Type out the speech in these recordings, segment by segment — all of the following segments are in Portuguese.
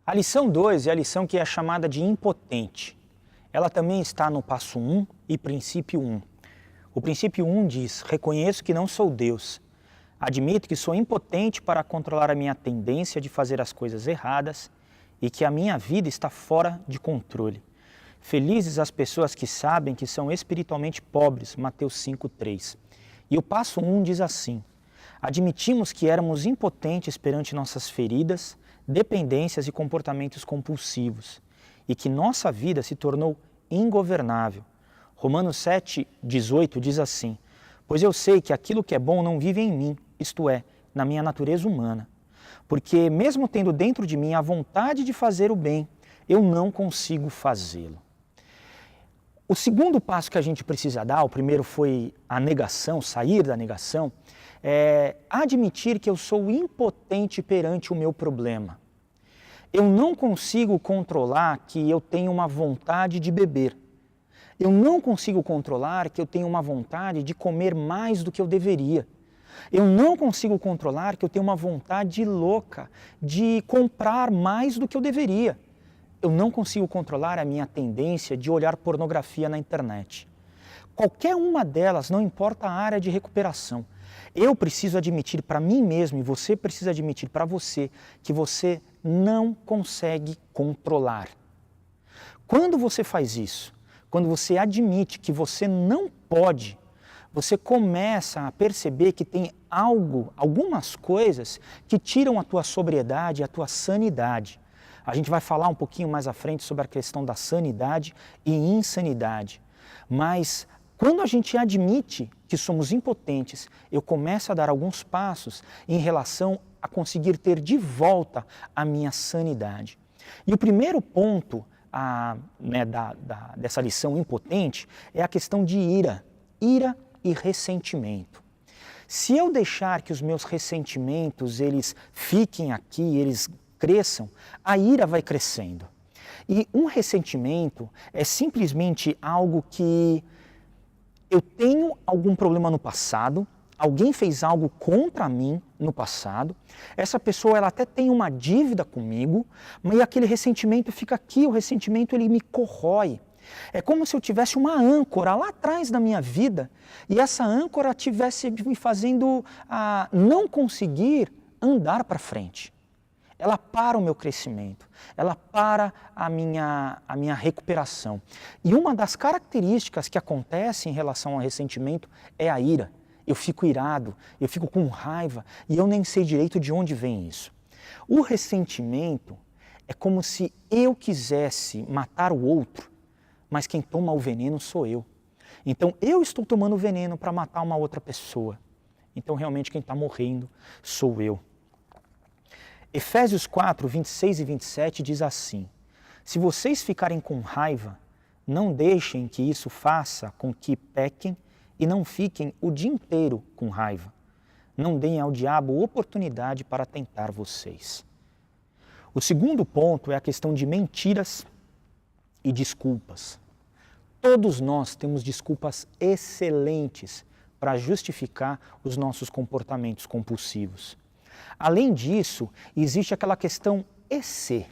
A lição 2 é a lição que é chamada de impotente. Ela também está no passo 1 e princípio 1. O princípio 1 diz: reconheço que não sou Deus. Admito que sou impotente para controlar a minha tendência de fazer as coisas erradas e que a minha vida está fora de controle. Felizes as pessoas que sabem que são espiritualmente pobres, Mateus 5:3. E o passo 1 diz assim: admitimos que éramos impotentes perante nossas feridas, dependências e comportamentos compulsivos, e que nossa vida se tornou ingovernável. Romanos 7:18 diz assim: pois eu sei que aquilo que é bom não vive em mim, isto é, na minha natureza humana. Porque mesmo tendo dentro de mim a vontade de fazer o bem, eu não consigo fazê-lo. O segundo passo que a gente precisa dar, o primeiro foi a negação, sair da negação, é admitir que eu sou impotente perante o meu problema. Eu não consigo controlar que eu tenho uma vontade de beber. Eu não consigo controlar que eu tenho uma vontade de comer mais do que eu deveria. Eu não consigo controlar que eu tenho uma vontade louca de comprar mais do que eu deveria. Eu não consigo controlar a minha tendência de olhar pornografia na internet. Qualquer uma delas, não importa a área de recuperação. Eu preciso admitir para mim mesmo e você precisa admitir para você que você não consegue controlar. Quando você faz isso, quando você admite que você não pode, você começa a perceber que tem algumas coisas que tiram a tua sobriedade, a tua sanidade. A gente vai falar um pouquinho mais à frente sobre a questão da sanidade e insanidade. Mas quando a gente admite que somos impotentes, eu começo a dar alguns passos em relação a conseguir ter de volta a minha sanidade. E o primeiro ponto dessa lição impotente é a questão de ira e ressentimento. Se eu deixar que os meus ressentimentos eles fiquem aqui, eles cresçam, a ira vai crescendo. E um ressentimento é simplesmente algo que eu tenho algum problema no passado, alguém fez algo contra mim no passado, essa pessoa ela até tem uma dívida comigo, mas aquele ressentimento fica aqui, o ressentimento ele me corrói. É como se eu tivesse uma âncora lá atrás da minha vida e essa âncora tivesse me fazendo não conseguir andar para frente. Ela para o meu crescimento, ela para a minha recuperação. E uma das características que acontece em relação ao ressentimento é a ira. Eu fico irado, eu fico com raiva e eu nem sei direito de onde vem isso. O ressentimento é como se eu quisesse matar o outro, mas quem toma o veneno sou eu. Então eu estou tomando veneno para matar uma outra pessoa. Então realmente quem está morrendo sou eu. Efésios 4, 26 e 27 diz assim: se vocês ficarem com raiva, não deixem que isso faça com que pequem e não fiquem o dia inteiro com raiva. Não deem ao diabo oportunidade para tentar vocês. O segundo ponto é a questão de mentiras e desculpas. Todos nós temos desculpas excelentes para justificar os nossos comportamentos compulsivos. Além disso, existe aquela questão e se?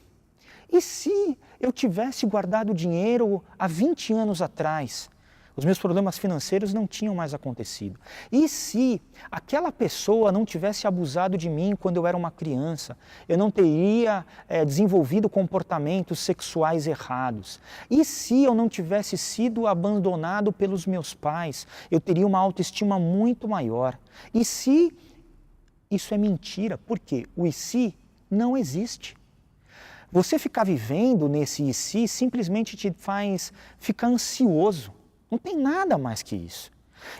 E se eu tivesse guardado dinheiro há 20 anos atrás? Os meus problemas financeiros não tinham mais acontecido. E se aquela pessoa não tivesse abusado de mim quando eu era uma criança? Eu não teria desenvolvido comportamentos sexuais errados. E se eu não tivesse sido abandonado pelos meus pais? Eu teria uma autoestima muito maior. E se isso é mentira? Por quê? O e se não existe. Você ficar vivendo nesse e se simplesmente te faz ficar ansioso. Não tem nada mais que isso.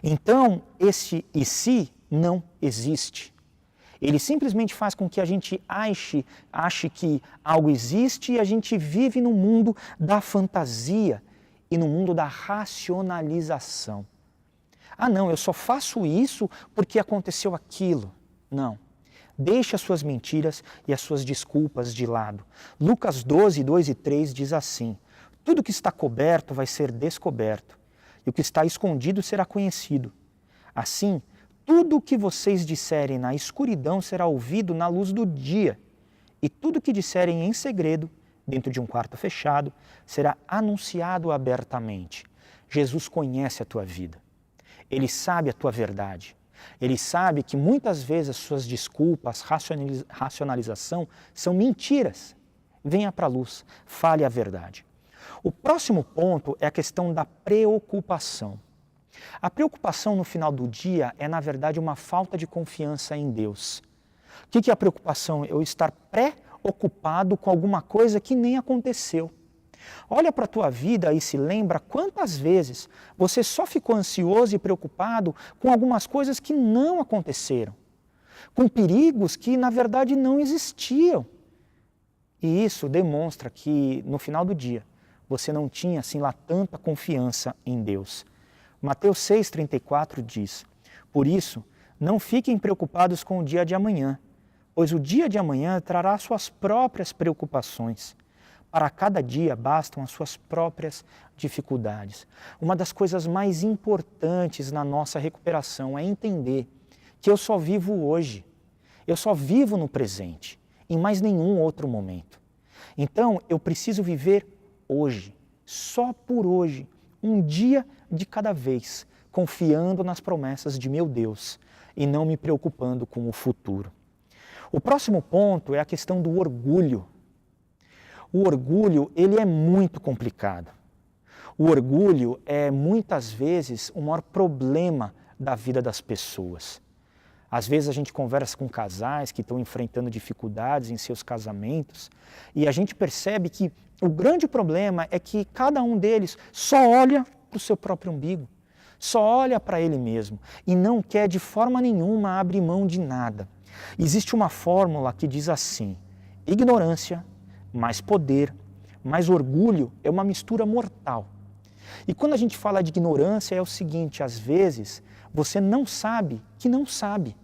Então, esse e se não existe. Ele simplesmente faz com que a gente ache que algo existe e a gente vive no mundo da fantasia e no mundo da racionalização. Ah, não, eu só faço isso porque aconteceu aquilo. Não. Deixe as suas mentiras e as suas desculpas de lado. Lucas 12, 2 e 3 diz assim: tudo que está coberto vai ser descoberto, e o que está escondido será conhecido. Assim, tudo o que vocês disserem na escuridão será ouvido na luz do dia, e tudo que disserem em segredo, dentro de um quarto fechado, será anunciado abertamente. Jesus conhece a tua vida. Ele sabe a tua verdade. Ele sabe que muitas vezes as suas desculpas, racionalização são mentiras. Venha para a luz, fale a verdade. O próximo ponto é a questão da preocupação. A preocupação no final do dia é, na verdade, uma falta de confiança em Deus. O que é a preocupação? Eu estar preocupado com alguma coisa que nem aconteceu. Olha para a tua vida e se lembra quantas vezes você só ficou ansioso e preocupado com algumas coisas que não aconteceram, com perigos que na verdade não existiam. E isso demonstra que no final do dia você não tinha assim lá tanta confiança em Deus. Mateus 6,34 diz: por isso, não fiquem preocupados com o dia de amanhã, pois o dia de amanhã trará suas próprias preocupações. Para cada dia bastam as suas próprias dificuldades. Uma das coisas mais importantes na nossa recuperação é entender que eu só vivo hoje, eu só vivo no presente, em mais nenhum outro momento. Então, eu preciso viver hoje, só por hoje, um dia de cada vez, confiando nas promessas de meu Deus e não me preocupando com o futuro. O próximo ponto é a questão do orgulho. O orgulho, ele é muito complicado. O orgulho é muitas vezes o maior problema da vida das pessoas. Às vezes a gente conversa com casais que estão enfrentando dificuldades em seus casamentos e a gente percebe que o grande problema é que cada um deles só olha para o seu próprio umbigo, só olha para ele mesmo e não quer de forma nenhuma abrir mão de nada. Existe uma fórmula que diz assim: ignorância mais poder, mais orgulho é uma mistura mortal. E quando a gente fala de ignorância é o seguinte: às vezes você não sabe que não sabe.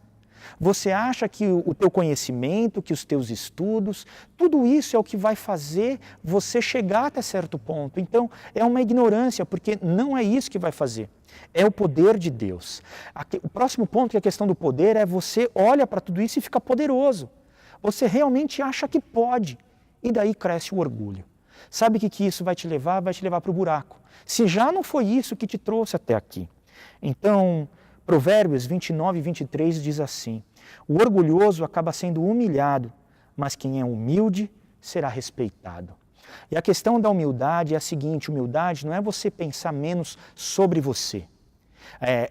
Você acha que o teu conhecimento, que os teus estudos, tudo isso é o que vai fazer você chegar até certo ponto. Então é uma ignorância, porque não é isso que vai fazer. É o poder de Deus. O próximo ponto, que é a questão do poder, é você olha para tudo isso e fica poderoso. Você realmente acha que pode. E daí cresce o orgulho. Sabe o que isso vai te levar? Vai te levar para o buraco. Se já não foi isso que te trouxe até aqui. Então, Provérbios 29 e 23 diz assim: o orgulhoso acaba sendo humilhado, mas quem é humilde será respeitado. E a questão da humildade é a seguinte: humildade não é você pensar menos sobre você,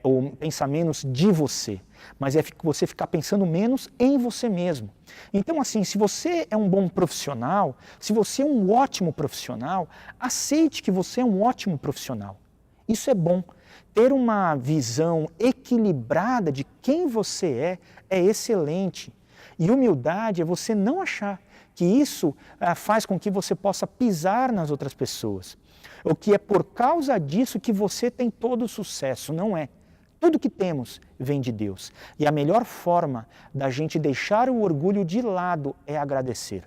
ou pensar menos de você, mas é você ficar pensando menos em você mesmo. Então, assim, se você é um bom profissional, se você é um ótimo profissional, aceite que você é um ótimo profissional. Isso é bom. Ter uma visão equilibrada de quem você é excelente. E humildade é você não achar que isso faz com que você possa pisar nas outras pessoas. Ou que é por causa disso que você tem todo o sucesso. Não é. Tudo que temos vem de Deus. E a melhor forma da gente deixar o orgulho de lado é agradecer.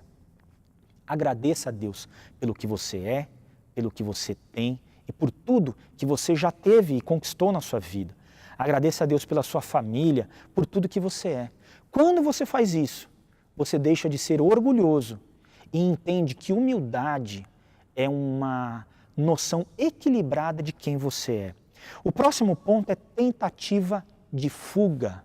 Agradeça a Deus pelo que você é, pelo que você tem e por tudo que você já teve e conquistou na sua vida. Agradeça a Deus pela sua família, por tudo que você é. Quando você faz isso, você deixa de ser orgulhoso e entende que humildade é uma noção equilibrada de quem você é. O próximo ponto é tentativa de fuga.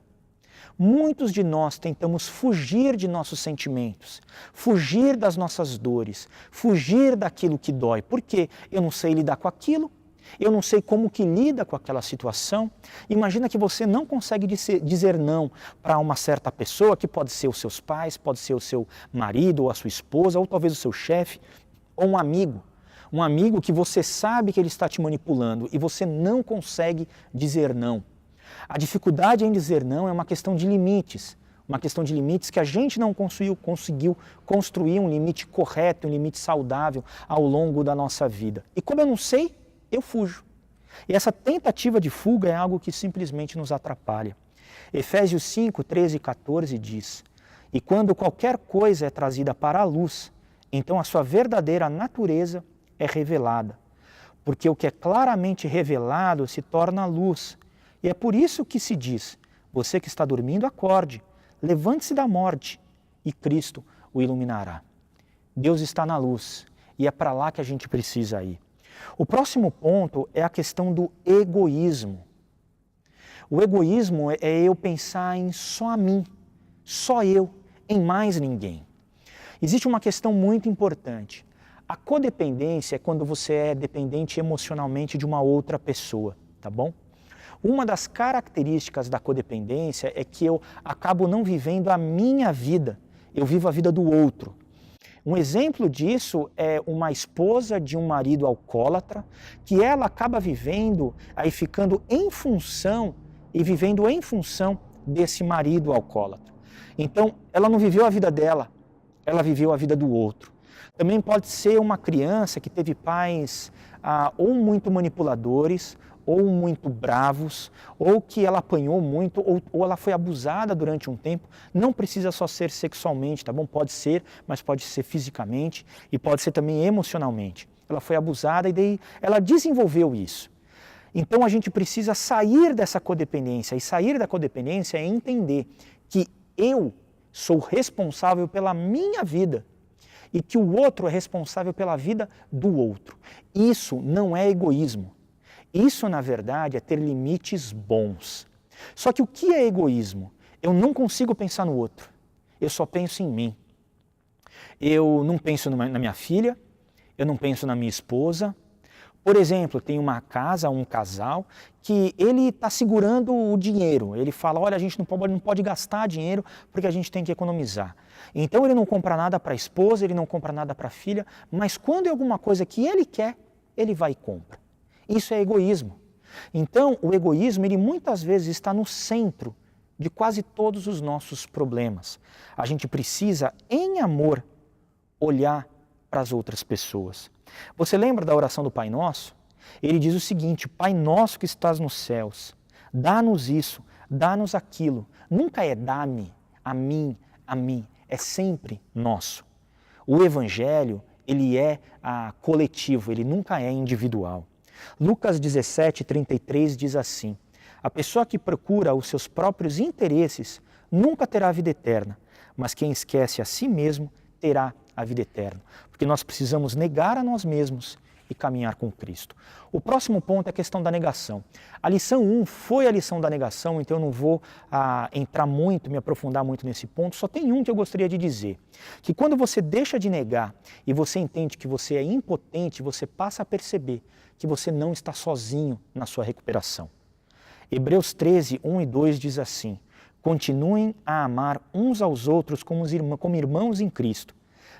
Muitos de nós tentamos fugir de nossos sentimentos, fugir das nossas dores, fugir daquilo que dói. Por quê? Eu não sei lidar com aquilo, eu não sei como que lida com aquela situação. Imagina que você não consegue dizer não para uma certa pessoa, que pode ser os seus pais, pode ser o seu marido ou a sua esposa, ou talvez o seu chefe, ou um amigo. Um amigo que você sabe que ele está te manipulando e você não consegue dizer não. A dificuldade em dizer não é uma questão de limites. Uma questão de limites que a gente não conseguiu construir um limite correto, um limite saudável ao longo da nossa vida. E como eu não sei, eu fujo. E essa tentativa de fuga é algo que simplesmente nos atrapalha. Efésios 5, 13 e 14 diz: e quando qualquer coisa é trazida para a luz, então a sua verdadeira natureza é revelada, porque o que é claramente revelado se torna luz. E é por isso que se diz: você que está dormindo, acorde, levante-se da morte, e Cristo o iluminará. Deus está na luz e é para lá que a gente precisa ir. O próximo ponto é a questão do egoísmo. O egoísmo é eu pensar em só a mim, só eu, em mais ninguém. Existe uma questão muito importante. A codependência é quando você é dependente emocionalmente de uma outra pessoa, tá bom? Uma das características da codependência é que eu acabo não vivendo a minha vida, eu vivo a vida do outro. Um exemplo disso é uma esposa de um marido alcoólatra, que ela acaba vivendo, aí ficando em função e vivendo em função desse marido alcoólatra. Então, ela não viveu a vida dela, ela viveu a vida do outro. Também pode ser uma criança que teve pais ou muito manipuladores, ou muito bravos, ou que ela apanhou muito, ou ela foi abusada durante um tempo. Não precisa só ser sexualmente, tá bom? Pode ser, mas pode ser fisicamente e pode ser também emocionalmente. Ela foi abusada e daí ela desenvolveu isso. Então a gente precisa sair dessa codependência, e sair da codependência é entender que eu sou responsável pela minha vida e que o outro é responsável pela vida do outro. Isso não é egoísmo. Isso, na verdade, é ter limites bons. Só que o que é egoísmo? Eu não consigo pensar no outro. Eu só penso em mim. Eu não penso na minha filha, eu não penso na minha esposa. Por exemplo, tem uma casa, um casal, que ele está segurando o dinheiro. Ele fala, olha, a gente não pode gastar dinheiro porque a gente tem que economizar. Então ele não compra nada para a esposa, ele não compra nada para a filha, mas quando é alguma coisa que ele quer, ele vai e compra. Isso é egoísmo. Então, o egoísmo, ele muitas vezes está no centro de quase todos os nossos problemas. A gente precisa, em amor, olhar para as outras pessoas. Você lembra da oração do Pai Nosso? Ele diz o seguinte, Pai Nosso que estás nos céus, dá-nos isso, dá-nos aquilo. Nunca é dá-me, a mim, é sempre nosso. O Evangelho, ele é coletivo, ele nunca é individual. Lucas 17:33 diz assim, a pessoa que procura os seus próprios interesses nunca terá a vida eterna, mas quem esquece a si mesmo terá a vida eterna. Porque nós precisamos negar a nós mesmos e caminhar com Cristo. O próximo ponto é a questão da negação. A lição 1 foi a lição da negação, então eu não vou me aprofundar muito nesse ponto, só tem um que eu gostaria de dizer, que quando você deixa de negar e você entende que você é impotente, você passa a perceber que você não está sozinho na sua recuperação. Hebreus 13:1 e 2 diz assim, continuem a amar uns aos outros como irmãos em Cristo.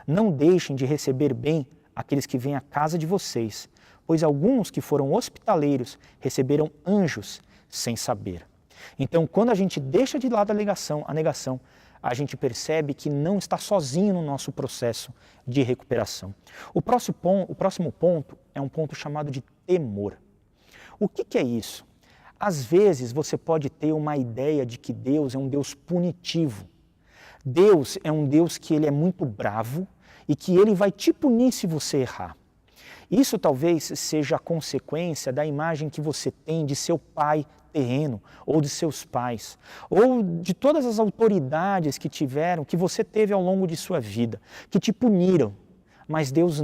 Não deixem de receber bem aqueles que vêm à casa de vocês, pois alguns que foram hospitaleiros receberam anjos sem saber. Então, quando a gente deixa de lado a negação, a gente percebe que não está sozinho no nosso processo de recuperação. O próximo ponto é um ponto chamado de temor. O que é isso? Às vezes você pode ter uma ideia de que Deus é um Deus punitivo. Deus é um Deus que ele é muito bravo e que ele vai te punir se você errar. Isso talvez seja a consequência da imagem que você tem de seu pai terreno, ou de seus pais, ou de todas as autoridades que você teve ao longo de sua vida, que te puniram. Mas Deus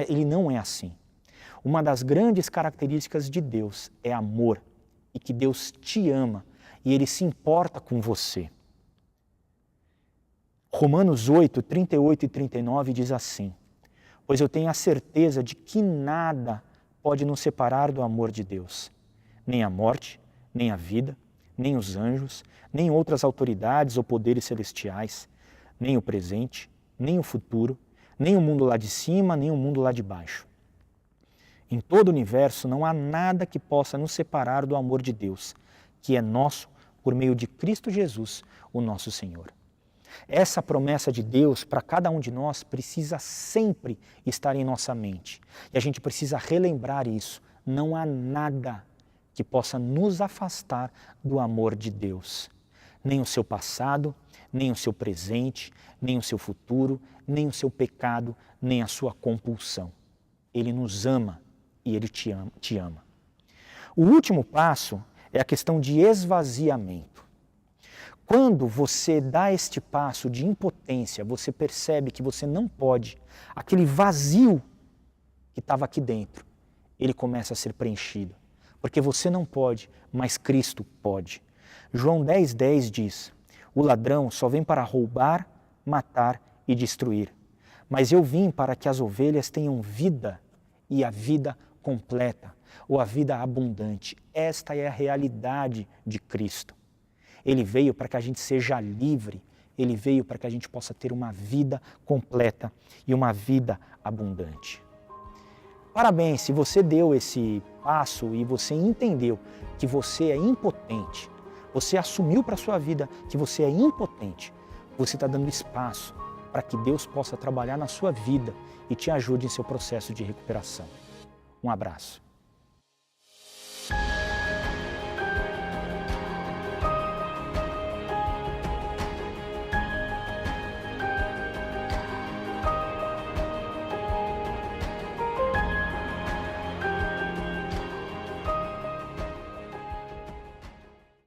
ele não é assim. Uma das grandes características de Deus é amor, e que Deus te ama, e ele se importa com você. Romanos 8:38 e 39 diz assim, pois eu tenho a certeza de que nada pode nos separar do amor de Deus, nem a morte, nem a vida, nem os anjos, nem outras autoridades ou poderes celestiais, nem o presente, nem o futuro, nem o mundo lá de cima, nem o mundo lá de baixo. Em todo o universo não há nada que possa nos separar do amor de Deus, que é nosso por meio de Cristo Jesus, o nosso Senhor. Essa promessa de Deus para cada um de nós precisa sempre estar em nossa mente. E a gente precisa relembrar isso. Não há nada que possa nos afastar do amor de Deus. Nem o seu passado, nem o seu presente, nem o seu futuro, nem o seu pecado, nem a sua compulsão. Ele nos ama e ele te ama. O último passo é a questão de esvaziamento. Quando você dá este passo de impotência, você percebe que você não pode, aquele vazio que estava aqui dentro, ele começa a ser preenchido. Porque você não pode, mas Cristo pode. João 10,10 diz, o ladrão só vem para roubar, matar e destruir. Mas eu vim para que as ovelhas tenham vida e a vida completa, ou a vida abundante. Esta é a realidade de Cristo. Ele veio para que a gente seja livre, ele veio para que a gente possa ter uma vida completa e uma vida abundante. Parabéns, se você deu esse passo e você entendeu que você é impotente, você assumiu para a sua vida que você é impotente, você está dando espaço para que Deus possa trabalhar na sua vida e te ajude em seu processo de recuperação. Um abraço.